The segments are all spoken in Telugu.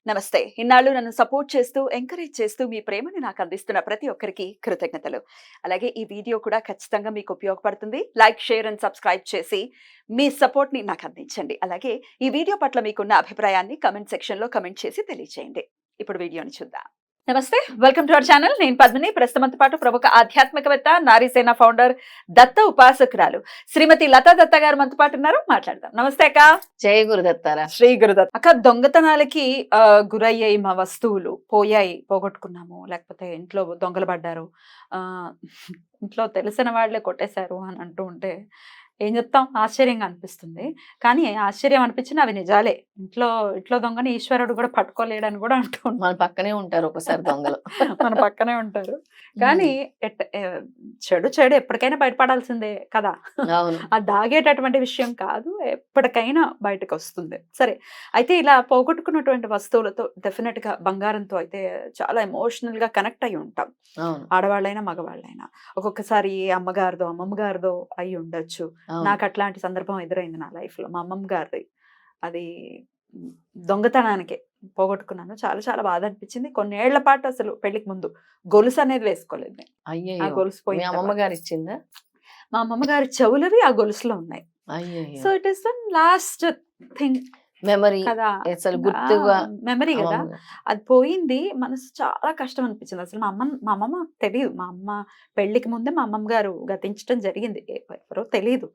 నమస్తే. ఇన్నాళ్ళు నన్ను సపోర్ట్ చేస్తూ, ఎంకరేజ్ చేస్తూ మీ ప్రేమని నాకు అందిస్తున్న ప్రతి ఒక్కరికి కృతజ్ఞతలు. అలాగే ఈ వీడియో కూడా ఖచ్చితంగా మీకు ఉపయోగపడుతుంది. లైక్, షేర్ అండ్ సబ్స్క్రైబ్ చేసి మీ సపోర్ట్‌ని నాకు అందించండి. అలాగే ఈ వీడియో పట్ల మీకున్న అభిప్రాయాన్ని కామెంట్ సెక్షన్‌లో కామెంట్ చేసి తెలియజేయండి. ఇప్పుడు వీడియోని చూద్దాం. నమస్తే. Welcome to our channel. నేను పద్మిని. ప్రస్తుతంతో పాటు ప్రముఖ ఆధ్యాత్మికవేత్త, నారీసేన ఫౌండర్, దత్త ఉపాసకురాలు శ్రీమతి లతా దత్త గారు మనతో పాటు ఉన్నారు. మాట్లాడదాం. నమస్తే అక్క. జై గురుదత్తారా. శ్రీ గురుదత్త. అక్క, దొంగతనాలకి గురయ్యాయి మా వస్తువులు, పోయాయి, పోగొట్టుకున్నాము, లేకపోతే ఇంట్లో దొంగలు పడ్డారు, ఇంట్లో తెలిసిన వాళ్ళే కొట్టేశారు అని అంటూ ఉంటే ఏం చెప్తాం, ఆశ్చర్యంగా అనిపిస్తుంది. కానీ ఆశ్చర్యం అనిపించిన అవి నిజాలే. ఇంట్లో దొంగని ఈశ్వరుడు కూడా పట్టుకోలేడని కూడా అంటూ మన పక్కనే ఉంటారు ఒకసారి దొంగలు. మన పక్కనే ఉంటారు. కానీ చెడు ఎప్పటికైనా బయటపడాల్సిందే కదా. అవును. అది దాగేటటువంటి విషయం కాదు, ఎప్పటికైనా బయటకు వస్తుంది. సరే, అయితే ఇలా పోగొట్టుకున్నటువంటి వస్తువులతో డెఫినెట్ గా బంగారంతో అయితే చాలా ఎమోషనల్ గా కనెక్ట్ అయి ఉంటాం. ఆడవాళ్ళైనా మగవాళ్ళైనా. ఒక్కొక్కసారి అమ్మగారిదో అమ్మమ్మ గారిదో అయి ఉండొచ్చు. నాకు అట్లాంటి సందర్భం ఎదురైంది నా లైఫ్ లో. మా అమ్మమ్మ గారిది అది దొంగతనానికి పోగొట్టుకున్నాను. చాలా చాలా బాధ అనిపించింది. కొన్నేళ్ల పాటు అసలు పెళ్లికి ముందు గొలుసు అనేది వేసుకోలేదు. ఆ గొలుసు పోయి అమ్మమ్మ గారు ఇచ్చిందా? మా అమ్మమ్మ గారి చెవులవి ఆ గొలుసులో ఉన్నాయి. So it is the last thing, memory కదా, గుర్తుగా మెమరీ కదా. అది పోయింది. మనసు చాలా కష్టం అనిపించింది. అసలు మా అమ్మమ్మ తెలియదు. మా అమ్మ పెళ్లికి ముందే మా అమ్మమ్మ గారు గతించడం జరిగింది. ఎవరో తెలియదు.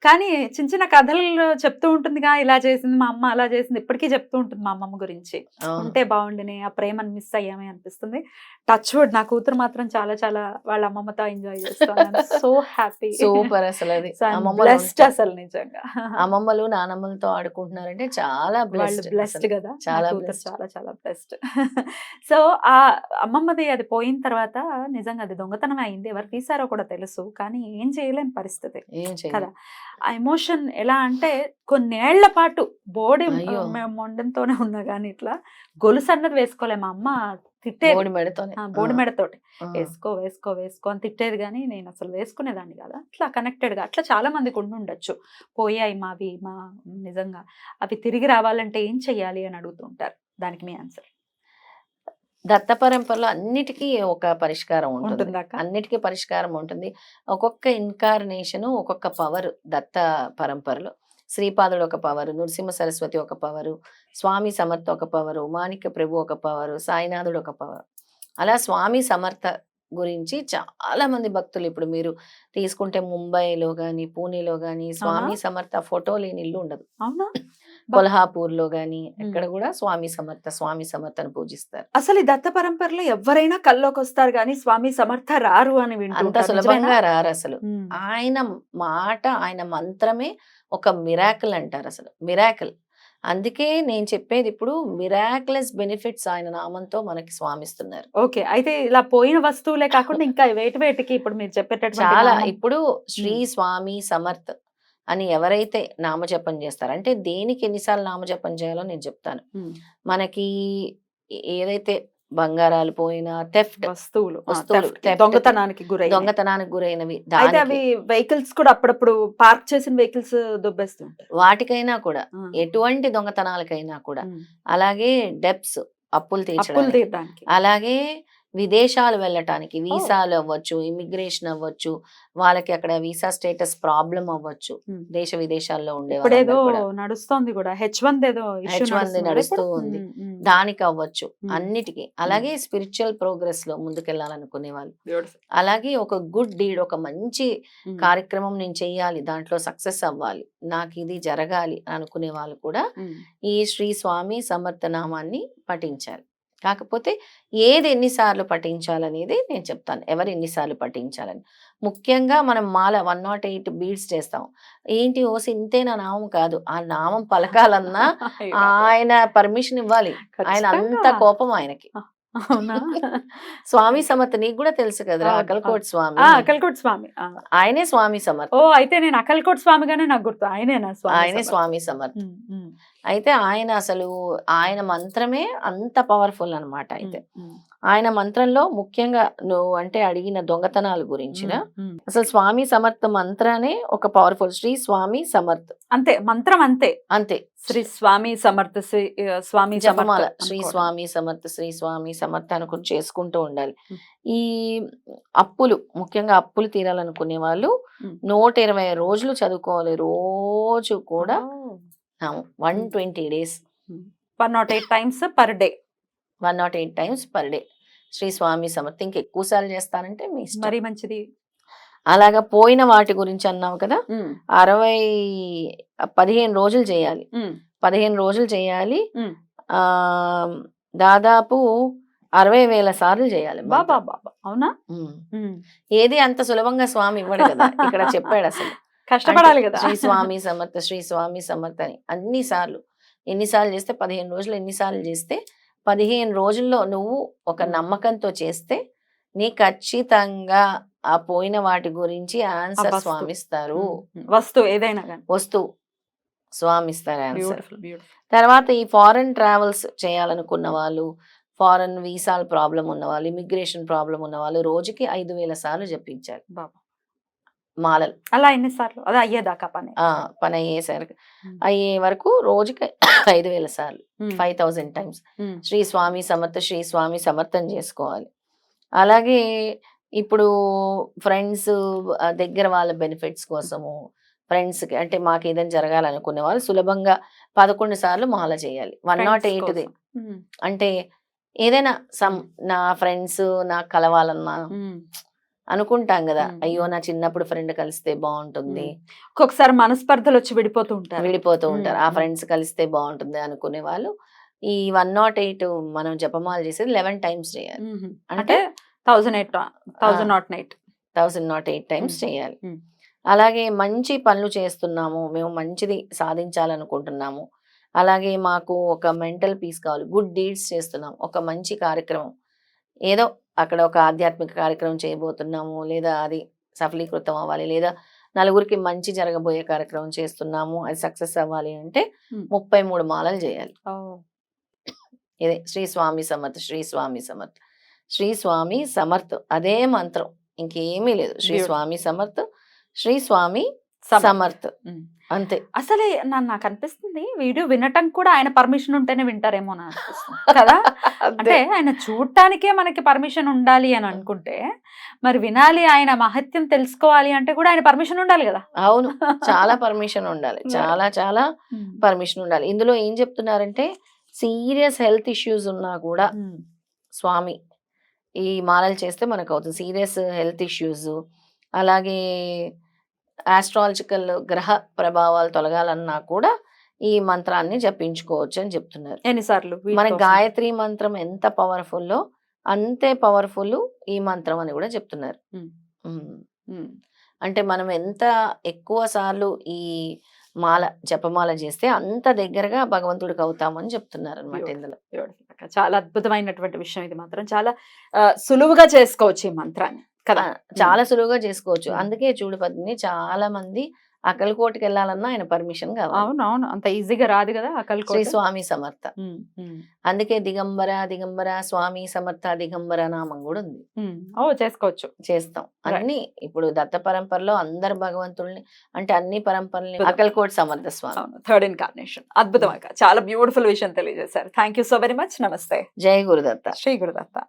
కానీ చిన్న చిన్న కథలు చెప్తూ ఉంటుందిగా, ఇలా చేసింది మా అమ్మ, అలా చేసింది. ఇప్పటికీ చెప్తూ ఉంటుంది మా అమ్మమ్మ గురించి. ఉంటే బాగుండిని, ఆ ప్రేమను మిస్ అయ్యామే అనిపిస్తుంది. టచ్ వుడ్, నా కూతురు మాత్రం చాలా చాలా వాళ్ళ అమ్మమ్మతో ఎంజాయ్ చేస్తాను. So happy, super. అసలు అది బ్లెస్డ్. అసలు నిజంగా అమ్మమ్మలు నానమ్మలతో ఆడుకుంటున్నారంటే చాలా బ్లెస్డ్ కదా. చాలా చాలా చాలా బ్లెస్డ్. సో ఆ అమ్మమ్మది అది పోయిన తర్వాత నిజంగా అది దొంగతనం అయింది. ఎవరు తీసారో కూడా తెలుసు, కానీ ఏం చేయలేని పరిస్థితి కదా. ఆ ఎమోషన్ ఎలా అంటే కొన్నేళ్ల పాటు బోడి మొండంతోనే ఉన్నా కానీ ఇట్లా గొలుసు అన్నది వేసుకోలే. మా అమ్మ తిట్టేది బోడి మెడతోటి, వేసుకో వేసుకో వేసుకో అని తిట్టేది. కానీ నేను అసలు వేసుకునేదాన్ని కదా. అట్లా కనెక్టెడ్ గా అట్లా చాలా మందికి ఉండొచ్చు. పోయాయి మావి, నిజంగా అవి తిరిగి రావాలంటే ఏం చెయ్యాలి అని అడుగుతుంటారు. దానికి మీ ఆన్సర్? దత్త పరంపరలో అన్నిటికీ ఒక పరిష్కారం ఉంటుంది. అన్నిటికీ పరిష్కారం ఉంటుంది. ఒక్కొక్క ఇన్కార్నేషన్ ఒక్కొక్క పవర్. దత్త పరంపరలో శ్రీపాదుడు ఒక పవరు, నృసింహ సరస్వతి ఒక పవరు, స్వామి సమర్థ ఒక పవరు, మాణిక్య ప్రభు ఒక పవరు, సాయినాథుడు ఒక పవరు. అలా స్వామి సమర్థ గురించి చాలా మంది భక్తులు, ఇప్పుడు మీరు తీసుకుంటే ముంబైలో గాని, పూణేలో గాని స్వామి సమర్థ ఫోటో లేని ఇల్లు ఉండదు. అవునా? కొల్హాపూర్ లో గాని ఎక్కడ కూడా స్వామి సమర్థ అని పూజిస్తారు. అసలు ఈ దత్త పరంపరలో ఎవరైనా కల్లోకి వస్తారు కానీ స్వామి సమర్థ రారు అని అంత సులభంగా రారు అసలు. ఆయన మాట, ఆయన మంత్రమే ఒక మిరాకిల్ అంటారు. అసలు మిరాకిల్. అందుకే నేను చెప్పేది, ఇప్పుడు మిరాక్యులస్ బెనిఫిట్స్ ఆయన నామంతో మనకి స్వామిస్తున్నారు. ఓకే, అయితే ఇలా పోయిన వస్తువులే కాకుండా ఇంకా వేటికి ఇప్పుడు మీరు చెప్పేటట్టు చాలా. ఇప్పుడు శ్రీ స్వామి సమర్థ్ అని ఎవరైతే నామజపం చేస్తారో, అంటే దేనికి ఎన్నిసార్లు నామజపం చేయాలో నేను చెప్తాను. మనకి ఏదైతే బంగారాలు పోయిన థెఫ్ట్ వస్తువులు దొంగతనానికి గురైనవి, అవి వెహికల్స్ కూడా అప్పుడప్పుడు పార్క్ చేసిన వెహికల్స్ దొబ్బేస్తుంటారు. వాటికైనా కూడా, ఎటువంటి దొంగతనాలకైనా కూడా, అలాగే డెప్స్ అప్పులు తీర్చడానికి, అలాగే విదేశాలు వెళ్ళటానికి వీసాలు అవ్వచ్చు, ఇమిగ్రేషన్ అవ్వచ్చు, వాళ్ళకి అక్కడ వీసా స్టేటస్ ప్రాబ్లం అవ్వచ్చు, దేశ విదేశాల్లో ఉండే నడుస్తుంది కూడా, H1 నడుస్తూ ఉంది, దానికి అవ్వచ్చు, అన్నిటికీ. అలాగే స్పిరిచువల్ ప్రోగ్రెస్ లో ముందుకెళ్లాలనుకునే వాళ్ళు, అలాగే ఒక గుడ్ డీడ్, ఒక మంచి కార్యక్రమం నేను చెయ్యాలి, దాంట్లో సక్సెస్ అవ్వాలి, నాకు ఇది జరగాలి అనుకునే వాళ్ళు కూడా ఈ శ్రీ స్వామి సమర్థ నామాన్ని పఠించాలి. కాకపోతే ఏది ఎన్నిసార్లు పఠించాలనేది నేను చెప్తాను, ఎవరు ఎన్నిసార్లు పఠించాలని. ముఖ్యంగా మనం మాల 108 బీడ్స్ చేస్తాం. ఏంటి ఓసి ఇంతే నా నామం కాదు, ఆ నామం పలకాలన్నా ఆయన పర్మిషన్ ఇవ్వాలి. ఆయన అంత కోపం ఆయనకి. స్వామి సమర్థ నీకు కూడా తెలుసు కదరా, అకల్కోట్ స్వామి. ఆయనే స్వామి సమర్థ. ఓ, అయితే నేను అకల్కోట్ స్వామిగానే నాకు గుర్తు, ఆయనే స్వామి సమర్థ. అయితే ఆయన అసలు ఆయన మంత్రమే అంత పవర్ఫుల్ అన్నమాట. అయితే ఆయన మంత్రంలో ముఖ్యంగా నువ్వు అంటే అడిగిన దొంగతనాల గురించిన అసలు స్వామి సమర్థ మంత్రానే ఒక పవర్ఫుల్. శ్రీ స్వామి సమర్థ్ అంతే మంత్రం, అంతే అంతే. శ్రీ స్వామి సమర్థ, శ్రీ స్వామి జపమాల సమర్థ శ్రీ అనుకోవడం. స్వామి సమర్థ, శ్రీ స్వామి సమర్థ అనుకుని చేసుకుంటూ ఉండాలి. ఉమ్. ఈ అప్పులు, ముఖ్యంగా అప్పులు తీరాలనుకునే వాళ్ళు ఉమ్. 120 రోజులు చదువుకోవాలి. రోజు కూడా ఓ. 120 days 108 times per day. 108 times per day Shri Swami Samarth. ఇంకెక్కువ సార్లు చేస్తానంటే మీ ఇష్టం. మరీ మంచిది. అలాగా పోయిన వాటి గురించి అన్నావు కదా, 15 రోజులు చేయాలి. 15 రోజులు చేయాలి. ఆ దాదాపు 60,000 సార్లు చేయాలి. బాబా బాబా, అవునా? ఏది అంత సులభంగా స్వామి ఇవ్వడు కదా, ఇక్కడ చెప్పాడు అసలు. కష్టపడాలి కదా. శ్రీ స్వామి సమర్థ, శ్రీ స్వామి సమర్థ అని ఎన్నిసార్లు చేస్తే 15 రోజులు ఎన్నిసార్లు చేస్తే 15 రోజుల్లో నువ్వు ఒక నమ్మకంతో చేస్తే నీ ఖచ్చితంగా ఆ పోయిన వాటి గురించి ఆన్సర్ వస్తువు. స్వామి ఇస్తారు. వస్తువు ఏదైనా కానీ. వస్తువు స్వామి ఇస్తారు ఆన్సర్. Beautiful beautiful. తర్వాత ఈ ఫారెన్ ట్రావెల్స్ చేయాలనుకున్న వాళ్ళు, ఫారెన్ వీసాల ప్రాబ్లం ఉన్న వాళ్ళు, ఇమిగ్రేషన్ ప్రాబ్లం ఉన్న వాళ్ళు రోజుకి 5,000 సార్లు జపించాలి బాబా. మాలలు. అలా ఎన్నిసార్లు? అదే అయ్యేదాకా పని. పని అయ్యే వరకు రోజుకి 5,000 సార్లు, 5,000 టైమ్స్ శ్రీ స్వామి సమర్థ, శ్రీ స్వామి సమర్థం చేసుకోవాలి. అలాగే ఇప్పుడు ఫ్రెండ్స్ దగ్గర వాళ్ళ బెనిఫిట్స్ కోసము, ఫ్రెండ్స్కి అంటే మాకు ఏదైనా జరగాలనుకునే వాళ్ళు సులభంగా 11 సార్లు మాల చేయాలి. 108ది అంటే ఏదైనా నా ఫ్రెండ్స్ నాకు కలవాలన్నా అనుకుంటాం కదా, అయ్యో నా చిన్నప్పుడు ఫ్రెండ్ కలిస్తే బాగుంటుంది, ఒక్కొక్కసారి మనస్పర్ధలు వచ్చి విడిపోతూ ఉంటారు. ఆ ఫ్రెండ్స్ కలిస్తే బాగుంటుంది అనుకునే వాళ్ళు ఈ 108 మనం జపమాల చేసేది 11 టైమ్స్ చేయాలి. అంటే 1008 టైమ్స్ చేయాలి. అలాగే మంచి పనులు చేస్తున్నాము, మేము మంచిది సాధించాలనుకుంటున్నాము, అలాగే మాకు ఒక మెంటల్ పీస్ కావాలి, గుడ్ డీడ్స్ చేస్తున్నాం, ఒక మంచి కార్యక్రమం ఏదో అక్కడ ఒక ఆధ్యాత్మిక కార్యక్రమం చేయబోతున్నాము, లేదా అది సఫలీకృతం అవ్వాలి, లేదా నలుగురికి మంచి జరగబోయే కార్యక్రమం చేస్తున్నాము, అది సక్సెస్ అవ్వాలి అంటే 33 మాలలు చేయాలి. ఇదే శ్రీ స్వామి సమర్థ, శ్రీ స్వామి సమర్థ, శ్రీ స్వామి సమర్థ అదే మంత్రం, ఇంకేమీ లేదు. శ్రీ స్వామి సమర్థ, శ్రీ స్వామి సమర్థ అంతే. అసలే నాకు అనిపిస్తుంది వీడియో వినటం కూడా ఆయన పర్మిషన్ ఉంటేనే వింటారేమో అని అనిపిస్తుంది కదా. అంటే ఆయన చూడటానికే మనకి పర్మిషన్ ఉండాలి అని అనుకుంటే, మరి వినాలి, ఆయన మహత్యం తెలుసుకోవాలి అంటే కూడా ఆయన పర్మిషన్ ఉండాలి కదా. అవును, చాలా పర్మిషన్ ఉండాలి, చాలా పర్మిషన్ ఉండాలి. ఇందులో ఏం చెప్తున్నారంటే సీరియస్ హెల్త్ ఇష్యూస్ ఉన్నా కూడా స్వామి ఈ మాలలు చేస్తే మనకు అవుతుంది. సీరియస్ హెల్త్ ఇష్యూస్, అలాగే ఆస్ట్రాలజికల్ గ్రహ ప్రభావాలు తొలగాలన్నా కూడా ఈ మంత్రాన్ని జపించుకోవచ్చు అని చెప్తున్నారు. ఎన్నిసార్లు? మన గాయత్రి మంత్రం ఎంత పవర్ఫుల్లో అంతే పవర్ఫుల్ ఈ మంత్రం అని కూడా చెప్తున్నారు. అంటే మనం ఎంత ఎక్కువ సార్లు ఈ జపమాల చేస్తే అంత దగ్గరగా భగవంతుడికి అవుతామని చెప్తున్నారు అనమాట ఇందులో. చాలా అద్భుతమైనటువంటి విషయం ఇది మాత్రం. చాలా సులువుగా చేసుకోవచ్చు ఈ మంత్రాన్ని కదా, చాలా సులువుగా చేసుకోవచ్చు. అందుకే చూడు పద్మిని, చాలా మంది అక్కలకోటకి వెళ్ళాలన్నా ఆయన పర్మిషన్ కావాలి. అవునవును, అంత ఈజీగా రాదు కదా అక్కలకోట. శ్రీ స్వామి సమర్థ, అందుకే దిగంబర స్వామి సమర్థ దిగంబర నామం కూడా ఉంది. చేసుకోవచ్చు, చేస్తాం అన్ని. ఇప్పుడు దత్త పరంపరలో అందరు భగవంతుల్ని అంటే అన్ని పరంపరల్ని అక్కలకోట సమర్థ స్వామి, 3rd incarnation. అద్భుతం అక్క, చాలా బ్యూటిఫుల్ విషయం తెలియజేశారు. Thank you so very much. నమస్తే. జై గురుదత్త. శ్రీ గురుదత్త.